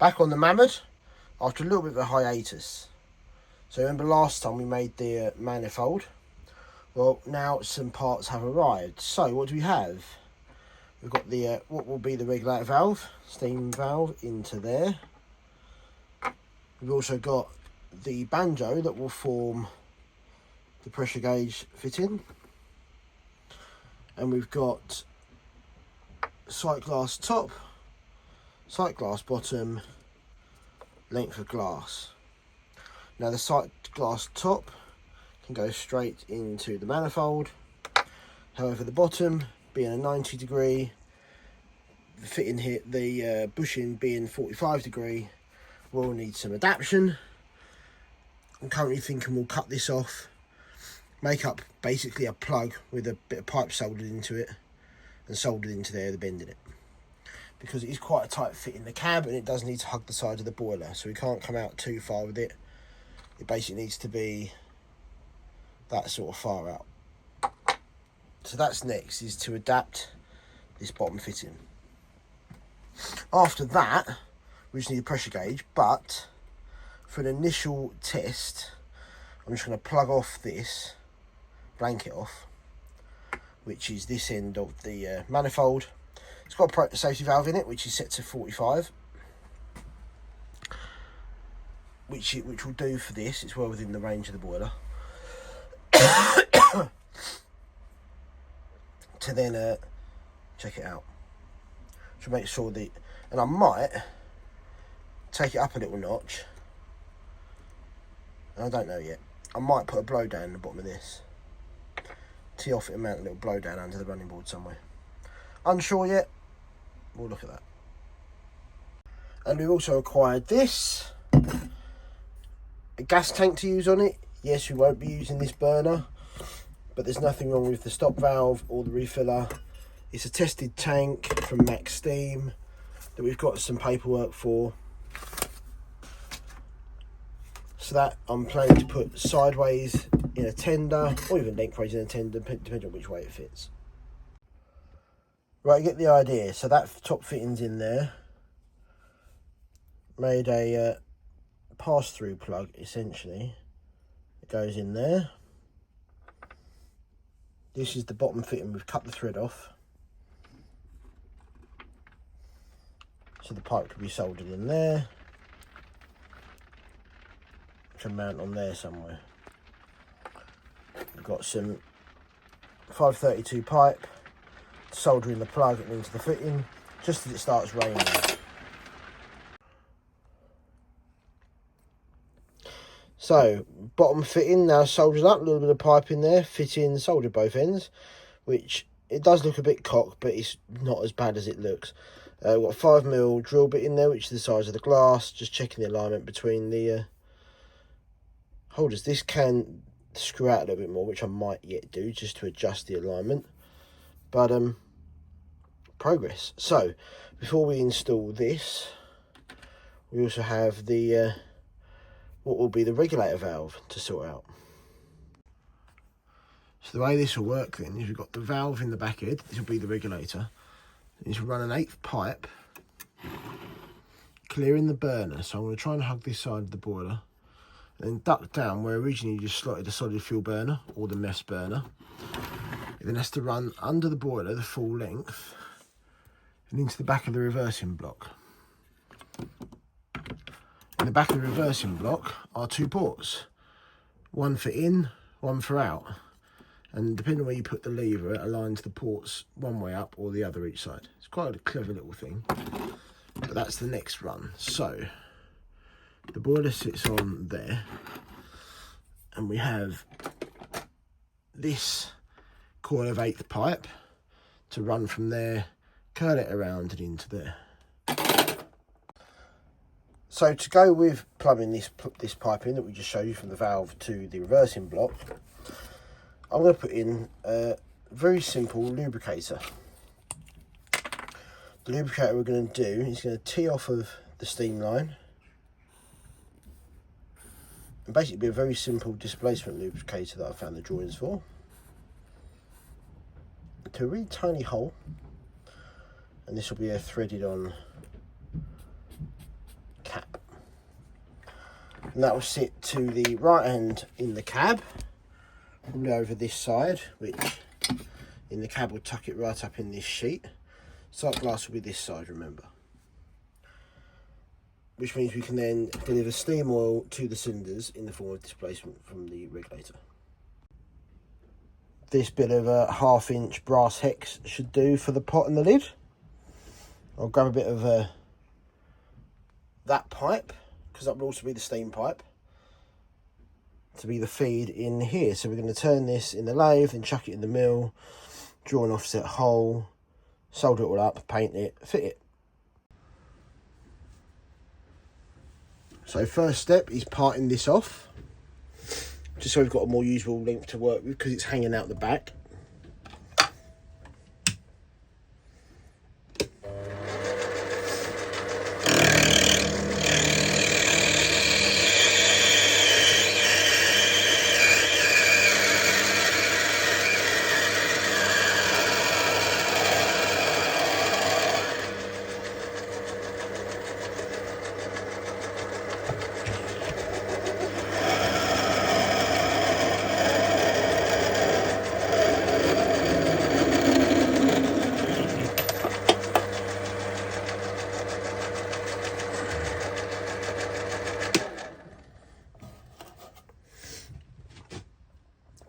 Back on the Mamod after a little bit of a hiatus. So remember last time we made the manifold? Well, now some parts have arrived. So what do we have? We've got the what will be the regulator valve, steam valve into there. We've also got the banjo that will form the pressure gauge fitting. And we've got sight glass top, sight glass bottom, length of glass. Now the sight glass top can go straight into the manifold. However, the bottom being a 90 degree, the fitting here, the bushing being 45 degree, will need some adaptation. I'm currently thinking we'll cut this off, make up basically a plug with a bit of pipe soldered into it and soldered into there, the bend in it. Because it is quite a tight fit in the cab and it does need to hug the side of the boiler, so we can't come out too far with it. It basically needs to be that sort of far out. So that's next, is to adapt this bottom fitting. After that, we just need a pressure gauge, but for an initial test, I'm just going to plug off this blanket off, which is this end of the manifold. It's got a safety valve in it, which is set to 45, which will do for this. It's well within the range of the boiler. To then check it out, to make sure that, and I might take it up a little notch. I don't know yet. I might put a blow down in the bottom of this. Tee off it and mount a little blow down under the running board somewhere. Unsure yet. We'll look at that. And we've also acquired this, a gas tank to use on it. Yes, we won't be using this burner, but there's nothing wrong with the stop valve or the refiller. It's a tested tank from Max Steam that we've got some paperwork for. So that I'm planning to put sideways in a tender, or even lengthways in a tender, depending on which way it fits. Right, you get the idea. So that top fitting's in there. Made a pass-through plug, essentially. It goes in there. This is the bottom fitting. We've cut the thread off, so the pipe can be soldered in there. Can mount on there somewhere. We've got some 532 pipe, soldering the plug into the fitting just as it starts raining. So bottom fitting now soldered up, a little bit of pipe in there, fitting, soldered both ends, which it does look a bit cocked, but it's not as bad as it looks. We've got a 5mm drill bit in there, which is the size of the glass, just checking the alignment between the holders. This can screw out a little bit more, which I might yet do, just to adjust the alignment. But progress. So before we install this, we also have the what will be the regulator valve to sort out. So the way this will work then is we've got the valve in the back end. This will be the regulator. This will run an 1/8 pipe, clearing the burner. So I'm going to try and hug this side of the boiler, and then duct down where originally you just slotted a solid fuel burner or the mess burner. It then has to run under the boiler the full length and into the back of the reversing block. In the back of the reversing block are 2 ports, one for in, one for out, and depending on where you put the lever, it aligns the ports one way up or the other each side. It's quite a clever little thing, but that's the next run. So the boiler sits on there, and we have this coil of 1/8 pipe to run from there, curl it around and into there. So to go with plumbing this pipe in that we just showed you from the valve to the reversing block, I'm going to put in a very simple lubricator. The lubricator we're going to do is going to tee off of the steam line and basically be a very simple displacement lubricator that I found the drawings for, to a really tiny hole, and this will be threaded on And that will sit to the right hand in the cab, probably over this side, which in the cab will tuck it right up in this sheet. Sight glass will be this side, remember. Which means we can then deliver steam oil to the cylinders in the form of displacement from the regulator. This bit of a 1/2 inch brass hex should do for the pot and the lid. I'll grab a bit of that pipe, because that will also be the steam pipe, to be the feed in here. So we're going to turn this in the lathe and chuck it in the mill, draw an offset hole, solder it all up, paint it, fit it. So first step is parting this off, just so we've got a more usable length to work with, because it's hanging out the back.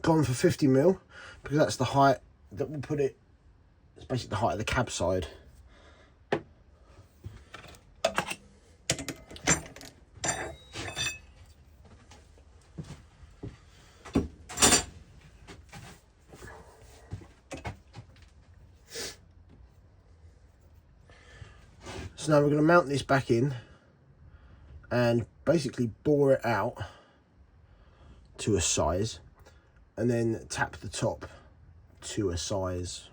Gone for 50mm, because that's the height that we'll put it. It's basically the height of the cab side. So now we're going to mount this back in and basically bore it out to a size, and then tap the top to a size.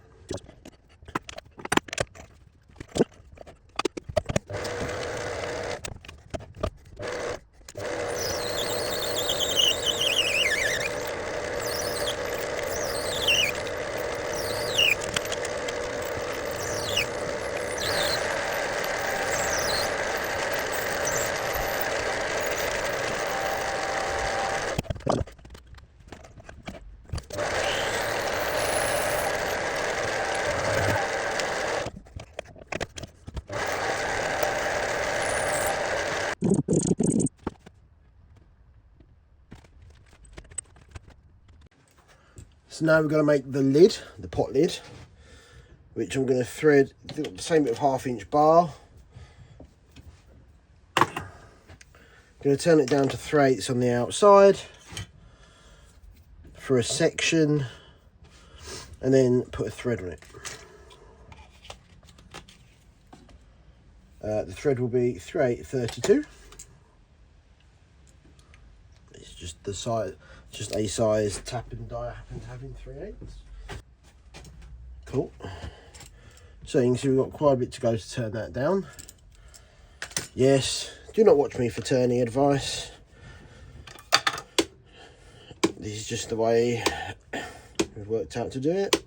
So now we're going to make the lid, the pot lid, which I'm going to thread the same bit of 1/2 inch bar. Going to turn it down to 3/8 on the outside for a section, and then put a thread on it. The thread will be 3/8 It's just the size, just a size tap and die happen to have in 3/8. Cool. So you can see we've got quite a bit to go to turn that down. Yes, do not watch me for turning advice. This is just the way we've worked out to do it.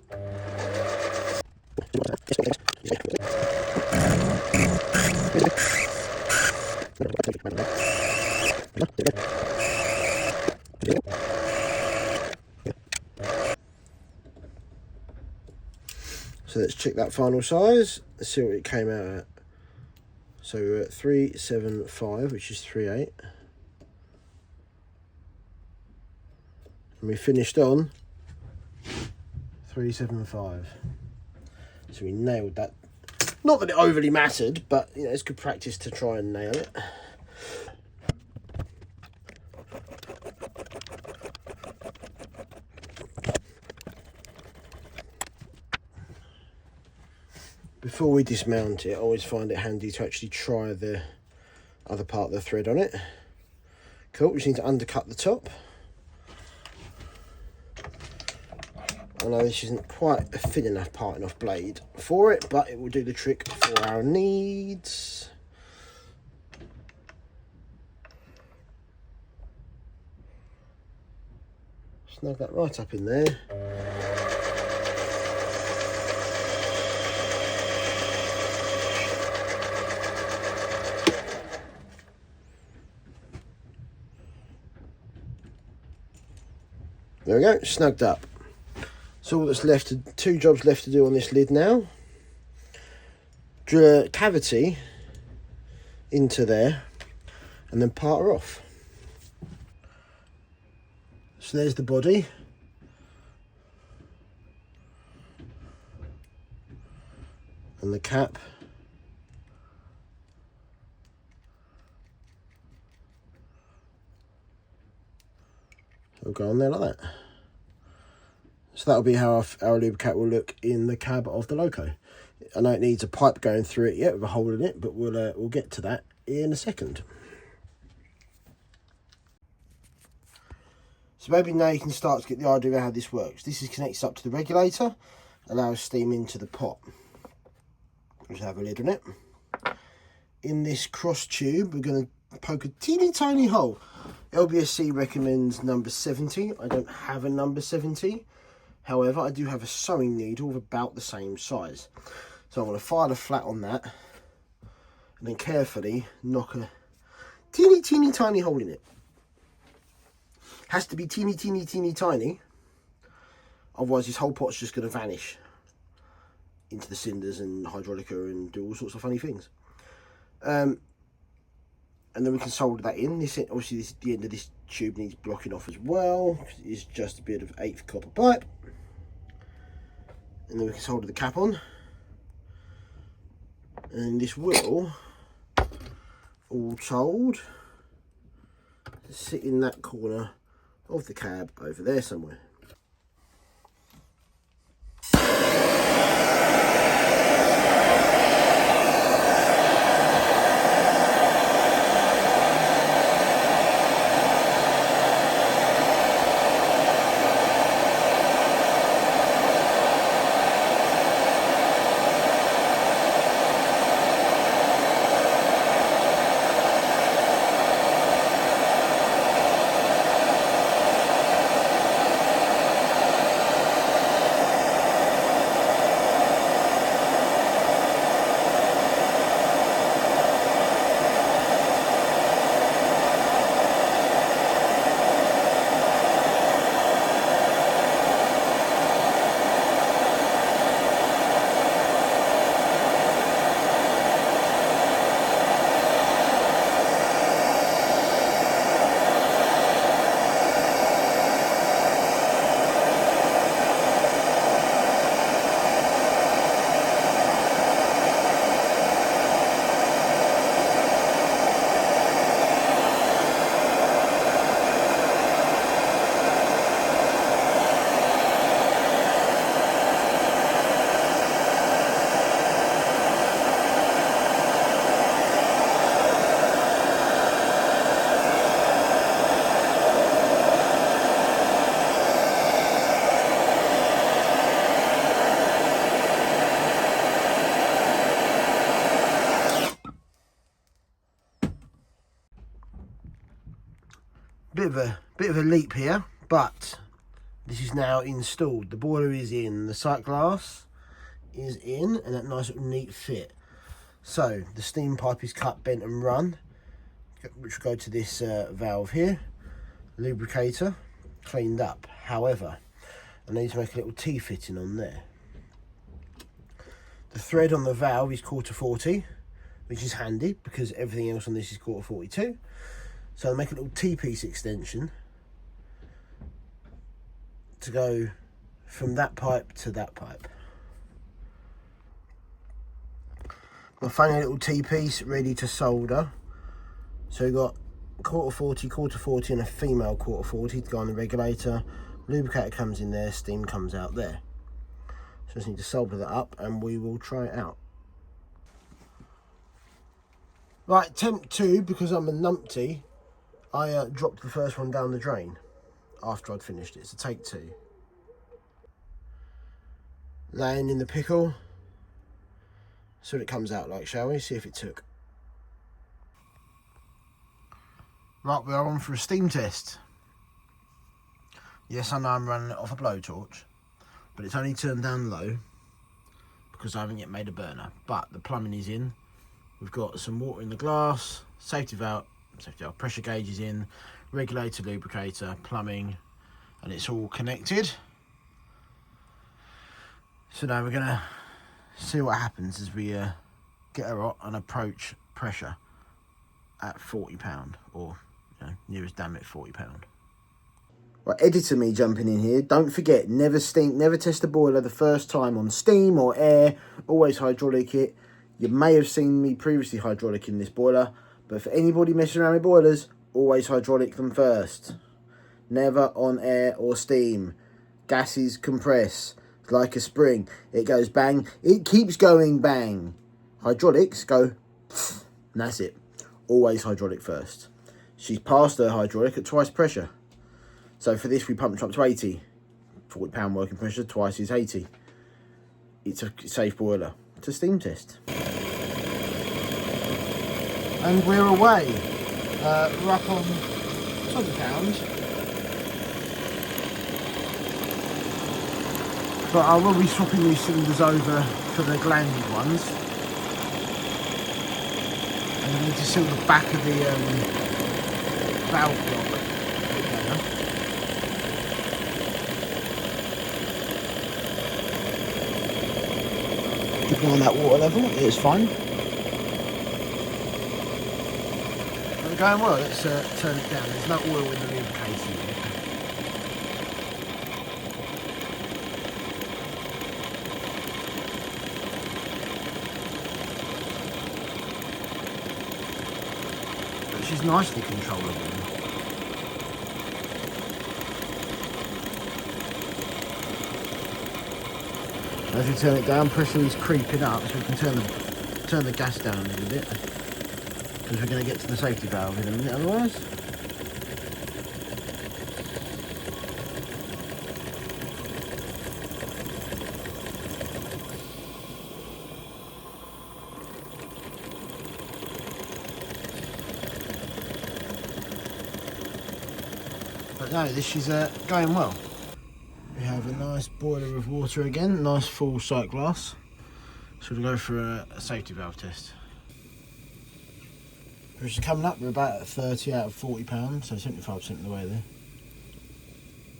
So let's check that final size. Let's see what it came out at. So we're at 375, which is 3/8. And we finished on 375. So we nailed that. Not that it overly mattered, but you know, it's good practice to try and nail it. Before we dismount it, I always find it handy to actually try the other part of the thread on it. Cool, we just need to undercut the top. I know this isn't quite a thin enough parting off blade for it, but it will do the trick for our needs. Snug that right up in there. There we go, snugged up. So all that's left, two jobs left to do on this lid now. Drill a cavity into there and then part her off. So there's the body. And the cap. It'll go on there like that. So that'll be how our lubricant will look in the cab of the Loco. I know it needs a pipe going through it yet with a hole in it, but we'll get to that in a second. So maybe now you can start to get the idea of how this works. This is connected up to the regulator, allows steam into the pot. Just have a lid on it. In this cross tube, we're going to poke a teeny tiny hole. LBSC recommends number 70. I don't have a number 70. However, I do have a sewing needle of about the same size. So I'm going to fire the flat on that and then carefully knock a teeny tiny hole in it. Has to be teeny tiny. Otherwise this whole pot's just going to vanish into the cinders and hydraulica and do all sorts of funny things. And then we can solder that in. This, obviously, the end of this tube needs blocking off as well. It's just a bit of 1/8 copper pipe. And then we can solder the cap on. And this will, all told, sit in that corner of the cab over there somewhere. Bit of a leap here, but this is now installed. The boiler is in, the sight glass is in, and that nice little neat fit. So the steam pipe is cut, bent and run, which will go to this valve here. Lubricator cleaned up. However, I need to make a little T-fitting on there. The thread on the valve is 1/4 which is handy because everything else on this is 1/4 So I'll make a little T-piece extension to go from that pipe to that pipe. My funny little T-piece ready to solder. So we've got 1/4 and a female 1/4 to go on the regulator. Lubricator comes in there, steam comes out there. So I just need to solder that up and we will try it out. Right, attempt 2, because I'm a numpty, I dropped the first one down the drain after I'd finished it, so take 2. Laying in the pickle. See what it comes out like, shall we? See if it took. Right, we are on for a steam test. Yes, I know I'm running it off a blowtorch, but it's only turned down low because I haven't yet made a burner. But the plumbing is in. We've got some water in the glass, safety valve, pressure gauge is in, regulator, lubricator, plumbing, and it's all connected. So now we're gonna see what happens as we get her hot and approach pressure at £40, or nearest damn it £40. Right, editor me jumping in here. Don't forget, never test the boiler the first time on steam or air. Always hydraulic it. You may have seen me previously hydraulic in this boiler, but for anybody messing around with boilers, always hydraulic them first. Never on air or steam. Gases compress like a spring. It goes bang. It keeps going bang. Hydraulics go, and that's it. Always hydraulic first. She's passed her hydraulic at twice pressure. So for this, we pumped her up to 80. £40 working pressure, twice is 80. It's a safe boiler. It's a steam test. And we're away. We're up on £20. But I will be swapping these cylinders over for the glanded ones. And you need to seal the back of the valve block. Keep on that water level, it's fine. We're going well, let's turn it down. There's no oil in the lubricating yet. But she's nicely controllable. As we turn it down, pressure is creeping up, so we can turn the gas down a little bit, because we're going to get to the safety valve in a minute otherwise. But no, this is going well. We have a nice boiler of water again, nice full sight glass. So we'll go for a safety valve test. Pressure's coming up, we're about at 30 out of £40, so 75% of the way there.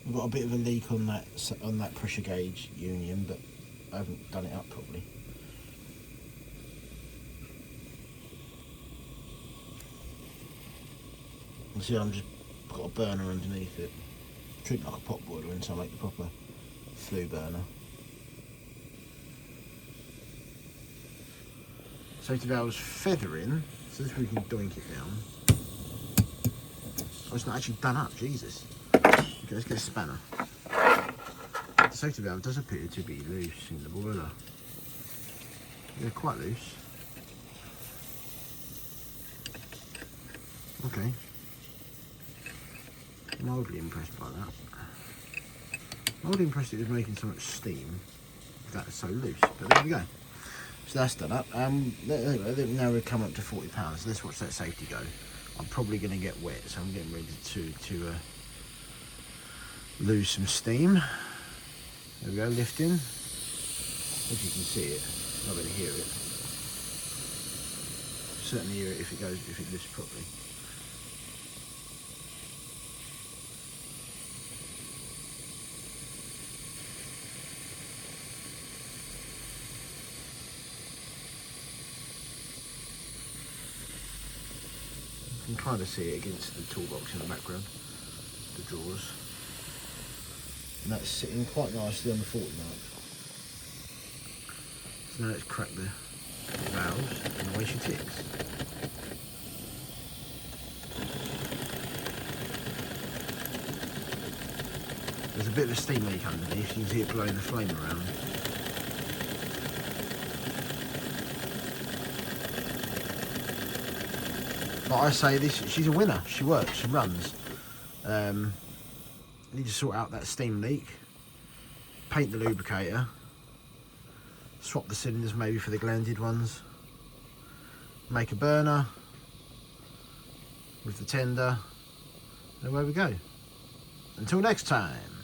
We've got a bit of a leak on that pressure gauge union, but I haven't done it up properly. You see, I'm just got a burner underneath it. Treat like a pot boiler until I make the proper flue burner. Safety valve's feathering, so this we can doink it down. Oh, it's not actually done up, Jesus. Okay, let's get a spanner. The safety valve does appear to be loose in the boiler. Yeah, quite loose. Okay. Mildly impressed by that. Mildly impressed it was making so much steam. That's so loose, but there we go. So that's done up. Now we've come up to £40. So let's watch that safety go. I'm probably going to get wet, so I'm getting ready to lose some steam. There we go, lifting. If you can see it, not going to hear it. Certainly hear it if it lifts properly. You can kind of see it against the toolbox in the background, the drawers. And that's sitting quite nicely on the 40 mark. So now let's crack the valves and away she ticks. There's a bit of a steam leak underneath, you can see it blowing the flame around. But I say this, she's a winner. She works, she runs. Need to sort out that steam leak, paint the lubricator, swap the cylinders maybe for the glanded ones, make a burner with the tender, and away we go. Until next time.